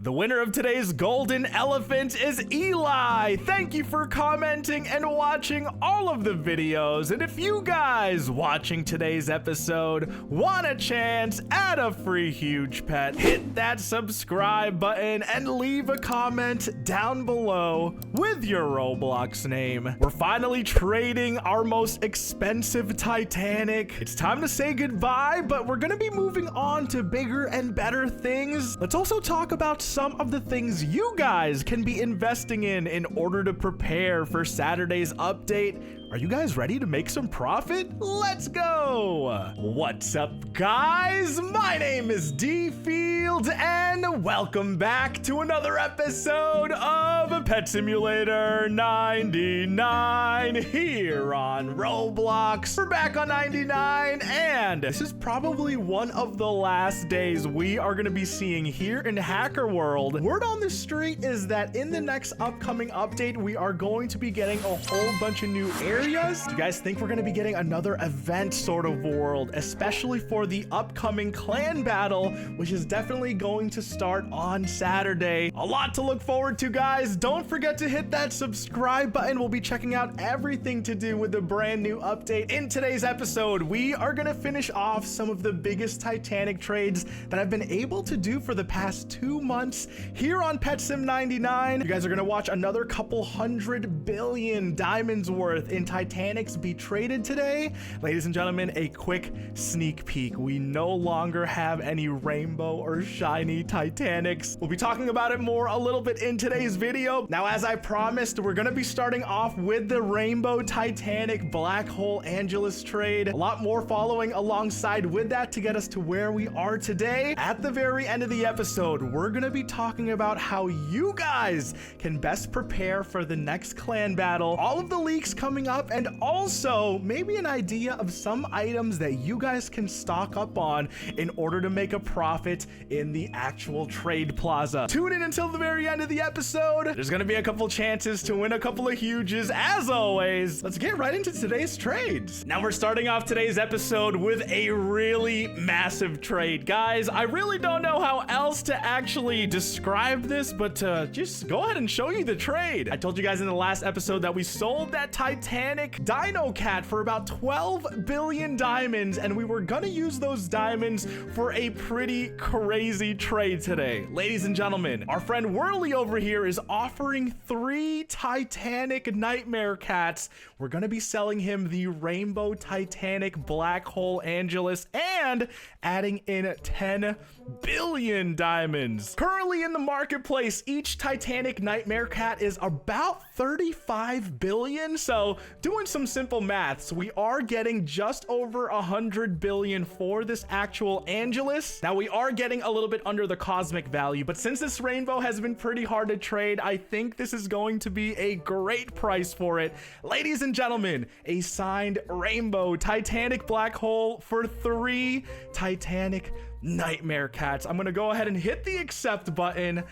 The winner of today's golden elephant is Eli. Thank you for commenting and watching all of the videos. And if you guys watching today's episode want a chance at a free huge pet, hit that subscribe button and leave a comment down below with your Roblox name. We're finally trading our most expensive Titanic. It's time to say goodbye, but we're gonna be moving on to bigger and better things. Let's also talk about some of the things you guys can be investing in order to prepare for Saturday's update. Are you guys ready to make some profit? Let's go! What's up, guys? My name is Dfield, and welcome back to another episode of Pet Simulator 99 here on Roblox. We're back on 99, and this is probably one of the last days we are going to be seeing here in Hacker World. Word on the street is that in the next upcoming update, we are going to be getting a whole bunch of new areas. Do you guys think we're going to be getting another event sort of world, especially for the upcoming clan battle, which is definitely going to start on Saturday? A lot to look forward to, guys. Don't forget to hit that subscribe button. We'll be checking out everything to do with the brand new update. In today's episode, we are going to finish off some of the biggest Titanic trades that I've been able to do for the past 2 months here on Pet Sim 99. You guys are going to watch another couple 100 billion diamonds worth in Titanics be traded today. Ladies and gentlemen, a quick sneak peek. We no longer have any rainbow or shiny Titanics. We'll be talking about it more a little bit in today's video. Now, as I promised, we're going to be starting off with the Rainbow Titanic Black Hole Angelus trade. A lot more following alongside with that to get us to where we are today. At the very end of the episode, we're going to be talking about how you guys can best prepare for the next clan battle, all of the leaks coming up, and also maybe an idea of some items that you guys can stock up on in order to make a profit in the actual trade plaza. Tune in until the very end of the episode. There's gonna be a couple chances to win a couple of huges. As always, let's get right into today's trades. Now we're starting off today's episode with a really massive trade. Guys, I really don't know how else to actually describe this, but just go ahead and show you the trade. I told you guys in the last episode that we sold that Titanic Dino Cat for about 12 billion diamonds, and we were gonna use those diamonds for a pretty crazy trade today. Ladies and gentlemen, our friend Whirly over here is offering 3 Titanic Nightmare Cats. We're gonna be selling him the Rainbow Titanic Black Hole Angelus and adding in 10 billion diamonds. Currently in the marketplace, each Titanic Nightmare Cat is about 35 billion, so doing some simple maths, we are getting just over 100 billion for this actual Angelus. Now, we are getting a little bit under the cosmic value, but since this rainbow has been pretty hard to trade, I think this is going to be a great price for it. Ladies and gentlemen, a signed Rainbow Titanic Black Hole for 3 Titanic Nightmare Cats. I'm gonna go ahead and hit the accept button.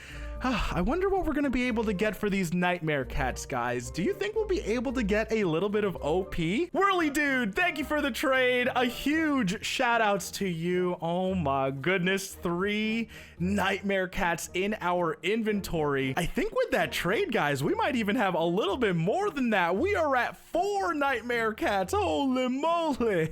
I wonder what we're gonna be able to get for these Nightmare Cats, guys. Do you think we'll be able to get a little bit of OP? Whirly dude, thank you for the trade. A huge shout outs to you. Oh my goodness, 3 Nightmare Cats in our inventory. I think with that trade, guys, we might even have a little bit more than that. We are at 4 Nightmare Cats. Holy moly.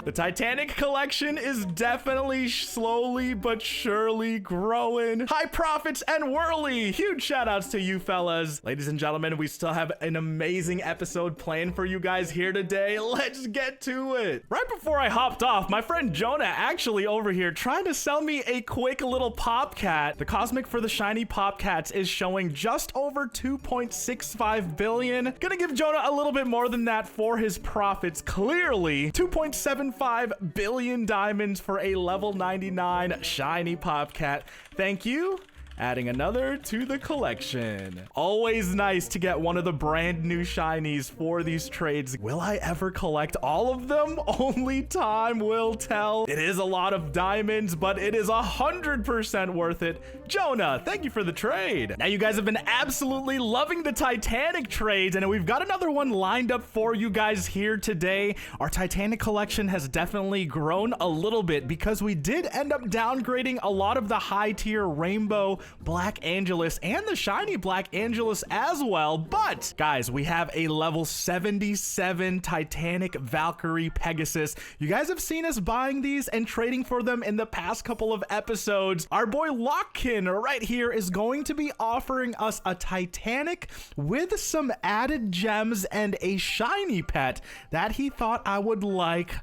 The Titanic collection is definitely slowly but surely growing. High profits and Whirly, huge shout outs to you fellas. Ladies and gentlemen, we still have an amazing episode planned for you guys here today. Let's get to it. Right before I hopped off, my friend Jonah actually over here trying to sell me a quick little pop cat. The cosmic for the shiny pop cats is showing just over 2.65 billion. Gonna give Jonah a little bit more than that for his profits. Clearly 2.75 billion diamonds for a level 99 shiny pop cat. Thank you. Adding another to the collection. Always nice to get one of the brand new shinies for these trades. Will I ever collect all of them? Only time will tell. It is a lot of diamonds, but it is 100% worth it. Jonah, thank you for the trade. Now, you guys have been absolutely loving the Titanic trades, and we've got another one lined up for you guys here today. Our Titanic collection has definitely grown a little bit because we did end up downgrading a lot of the high tier Rainbow Black Angelus and the shiny Black Angelus as well. But guys, we have a level 77 Titanic Valkyrie Pegasus. You guys have seen us buying these and trading for them in the past couple of episodes. Our boy Lockkin right here is going to be offering us a Titanic with some added gems and a shiny pet that he thought I would like.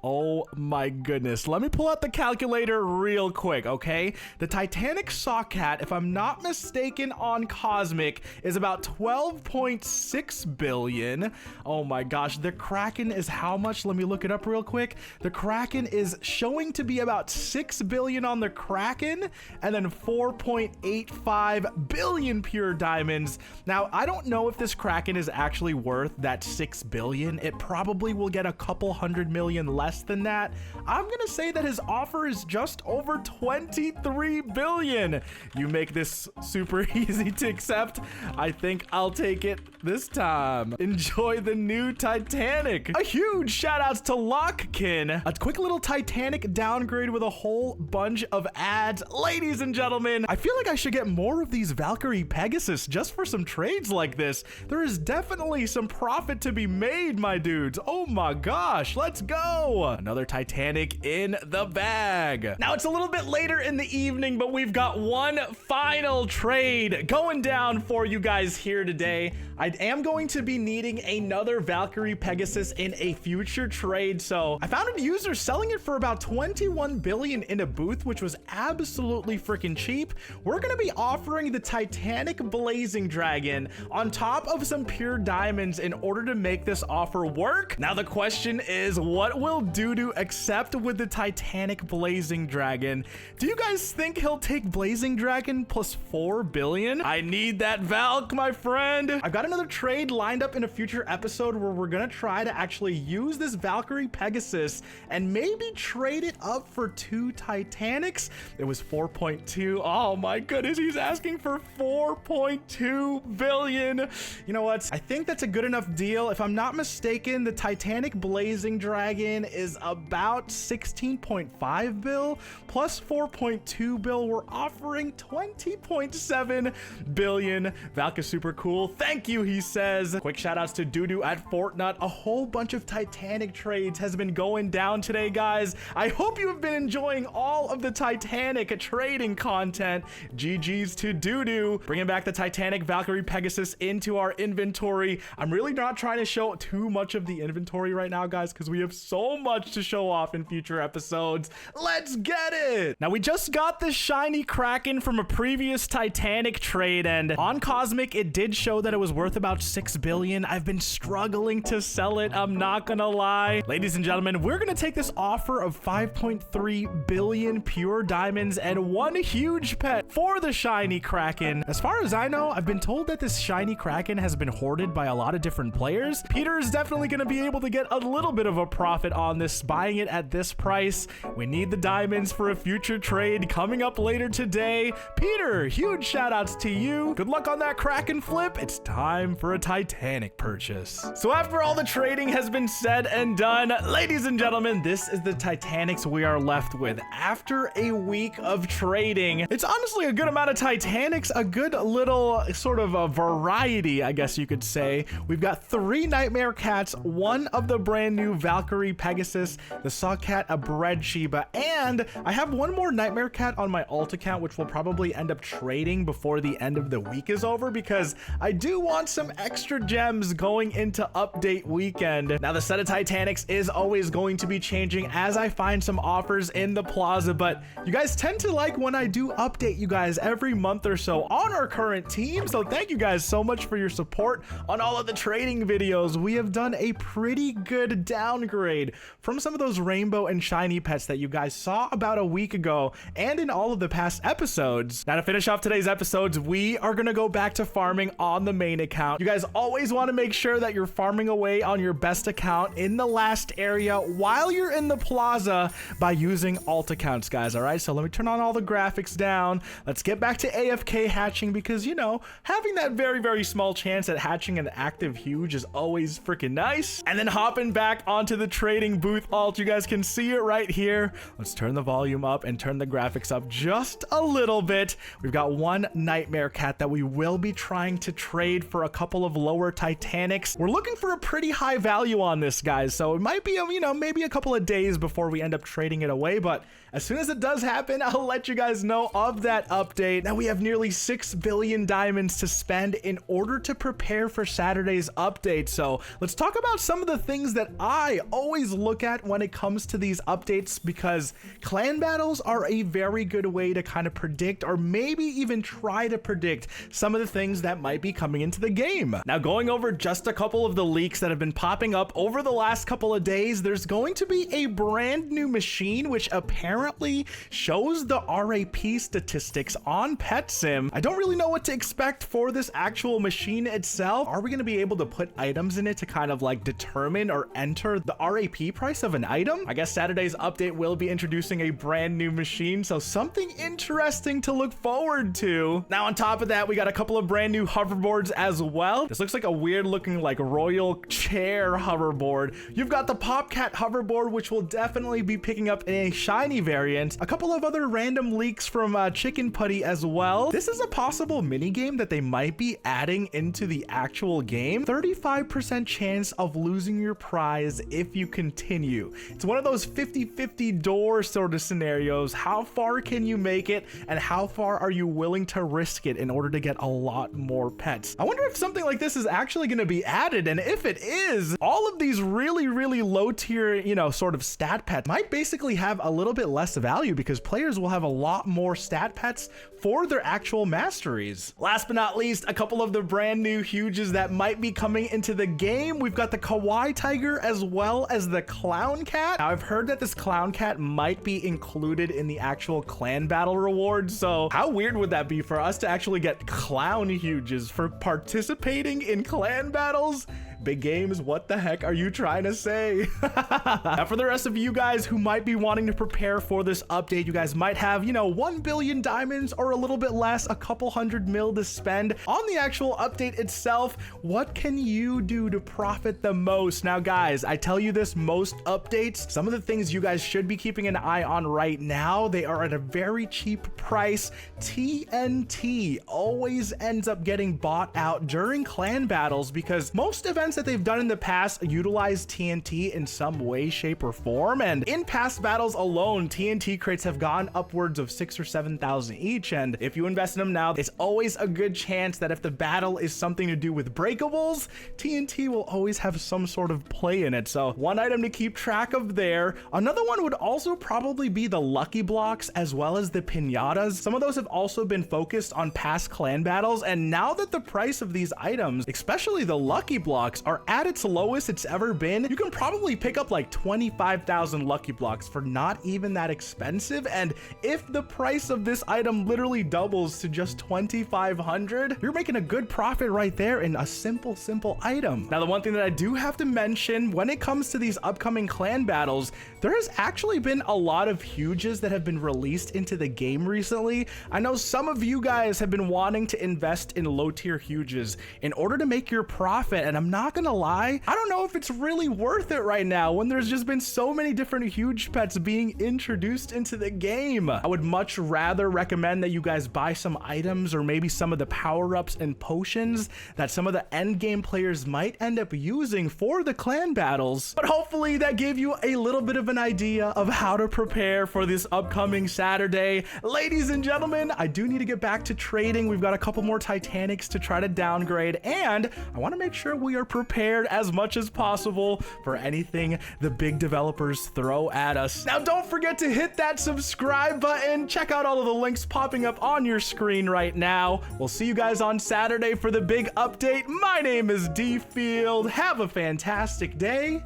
Oh my goodness. Let me pull out the calculator real quick, okay? The Titanic Socket, if I'm not mistaken on Cosmic, is about 12.6 billion. Oh my gosh. The Kraken is how much? Let me look it up real quick. The Kraken is showing to be about 6 billion on the Kraken and then 4.85 billion pure diamonds. Now, I don't know if this Kraken is actually worth that 6 billion. It probably will get a couple 100 million less than that. I'm gonna say that his offer is just over 23 billion. You make this super easy to accept. I think I'll take it this time. Enjoy the new Titanic. A huge shout outs to Lockkin. A quick little Titanic downgrade with a whole bunch of ads. Ladies and gentlemen, I feel like I should get more of these Valkyrie Pegasus just for some trades like this. There is definitely some profit to be made, my dudes. Oh my gosh, let's go. Another Titanic in the bag. Now it's a little bit later in the evening, but we've got one final trade going down for you guys here today. I am going to be needing another Valkyrie Pegasus in a future trade, so I found a user selling it for about 21 billion in a booth, which was absolutely freaking cheap. We're gonna be offering the Titanic Blazing Dragon on top of some pure diamonds in order to make this offer work. Now the question is, what will Dudu accept with the Titanic Blazing Dragon? Do you guys think he'll take Blazing Dragon plus 4 billion? I need that Valk, my friend. I've got another trade lined up in a future episode where we're gonna try to actually use this Valkyrie Pegasus and maybe trade it up for 2 Titanics. It was 4.2. Oh my goodness, he's asking for 4.2 billion. You know what? I think that's a good enough deal. If I'm not mistaken, the Titanic Blazing Dragon is about 16.5 bill plus 4.2 bill. We're offering 20.7 billion. Valk is super cool. Thank you, he says. Quick shout outs to Dudu at Fortnite. A whole bunch of Titanic trades has been going down today, guys. I hope you have been enjoying all of the Titanic trading content. GG's to Dudu. Bringing back the Titanic Valkyrie Pegasus into our inventory. I'm really not trying to show too much of the inventory right now, guys, because we have so much to show off in future episodes. Let's get it. Now we just got this shiny Kraken from a previous Titanic trade, and on Cosmic it did show that it was worth about 6 billion. I've been struggling to sell it, I'm not gonna lie. Ladies and gentlemen, we're gonna take this offer of 5.3 billion pure diamonds and one huge pet for the shiny Kraken. As far as I know, I've been told that this shiny Kraken has been hoarded by a lot of different players. Peter is definitely gonna be able to get a little bit of a profit on this, buying it at this price. We need the diamonds for a future trade coming up later today. Peter, huge shout outs to you. Good luck on that Kraken flip. It's time for a Titanic purchase. So after all the trading has been said and done, ladies and gentlemen, this is the Titanics we are left with after a week of trading. It's honestly a good amount of Titanics, a good little sort of a variety, I guess you could say. We've got 3 Nightmare Cats, 1 of the brand new Valkyrie Pegasus, the Saw Cat, a Bread Shiba, and I have 1 more Nightmare Cat on my alt account, which will probably end up trading before the end of the week is over, because I do want some extra gems going into update weekend. Now the set of Titanics is always going to be changing as I find some offers in the plaza, but you guys tend to like when I do update you guys every month or so on our current team, so thank you guys so much for your support on all of the trading videos. We have done a pretty good downgrade from some of those rainbow and shiny pets that you guys saw about a week ago and in all of the past episodes. Now to finish off today's episodes, we are gonna go back to farming on the main account. You guys always want to make sure that you're farming away on your best account in the last area while you're in the plaza by using alt accounts, guys. All right, so let me turn on all the graphics down. Let's get back to AFK hatching, because you know, having that very small chance at hatching an active huge is always freaking nice. And then hopping back onto the trading booth smooth alt. You guys can see it right here. Let's turn the volume up and turn the graphics up just a little bit. We've got one nightmare cat that we will be trying to trade for a couple of lower Titanics. We're looking for a pretty high value on this, guys, so it might be, you know, maybe a couple of days before we end up trading it away, but as soon as it does happen, I'll let you guys know of that update. Now we have nearly 6 billion diamonds to spend in order to prepare for Saturday's update. So let's talk about some of the things that I always look at when it comes to these updates, because clan battles are a very good way to kind of predict, or maybe even try to predict, some of the things that might be coming into the game. Now, going over just a couple of the leaks that have been popping up over the last couple of days, there's going to be a brand new machine which apparently shows the RAP statistics on Pet Sim. I don't really know what to expect for this actual machine itself. Are we going to be able to put items in it to kind of like determine or enter the RAP price of an item? I guess Saturday's update will be introducing a brand new machine, so something interesting to look forward to. Now, on top of that, we got a couple of brand new hoverboards as well. This looks like a weird looking like royal chair hoverboard. You've got the Popcat hoverboard, which will definitely be picking up in a shiny variant. A couple of other random leaks from Chicken Putty as well. This is a possible mini game that they might be adding into the actual game. 35% chance of losing your prize if you continue. It's one of those 50-50 door sort of scenarios. How far can you make it, and how far are you willing to risk it in order to get a lot more pets? I wonder if something like this is actually going to be added, and if it is, all of these really low tier, you know, sort of stat pets might basically have a little bit less value, because players will have a lot more stat pets for their actual masteries. Last but not least, a couple of the brand new huges that might be coming into the game. We've got the Kawaii Tiger as well as the Clown Cat. Now, I've heard that this Clown Cat might be included in the actual clan battle rewards, so how weird would that be for us to actually get clown huges for participating in clan battles? Big Games, what the heck are you trying to say? Now, for the rest of you guys who might be wanting to prepare for this update, you guys might have, you know, 1 billion diamonds or a little bit less, a couple hundred mil to spend on the actual update itself. What can you do to profit the most? Now, guys, I tell you this, most updates, some of the things you guys should be keeping an eye on right now, they are at a very cheap price. TNT always ends up getting bought out during clan battles, because most events that they've done in the past utilize TNT in some way, shape, or form, and in past battles alone, TNT crates have gone upwards of 6,000 or 7,000 each, and if you invest in them now, it's always a good chance that if the battle is something to do with breakables, TNT will always have some sort of play in it. So one item to keep track of there. Another one would also probably be the lucky blocks as well as the pinatas. Some of those have also been focused on past clan battles, and now that the price of these items, especially the lucky blocks, are at its lowest it's ever been, you can probably pick up like 25,000 lucky blocks for not even that expensive. And if the price of this item literally doubles to just 2,500, you're making a good profit right there in a simple item. Now, the one thing that I do have to mention when it comes to these upcoming clan battles, there has actually been a lot of huges that have been released into the game recently. I know some of you guys have been wanting to invest in low tier huges in order to make your profit, and I'm not gonna lie, I don't know if it's really worth it right now when there's just been so many different huge pets being introduced into the game. I would much rather recommend that you guys buy some items, or maybe some of the power-ups and potions that some of the end game players might end up using for the clan battles. But hopefully that gave you a little bit of an idea of how to prepare for this upcoming Saturday. Ladies and gentlemen, I do need to get back to trading. We've got a couple more Titanics to try to downgrade, and I want to make sure we are prepared as much as possible for anything the big developers throw at us. Now, don't forget to hit that subscribe button. Check out all of the links popping up on your screen right now. We'll see you guys on Saturday for the big update. My name is Dfield. Have a fantastic day.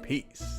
Peace.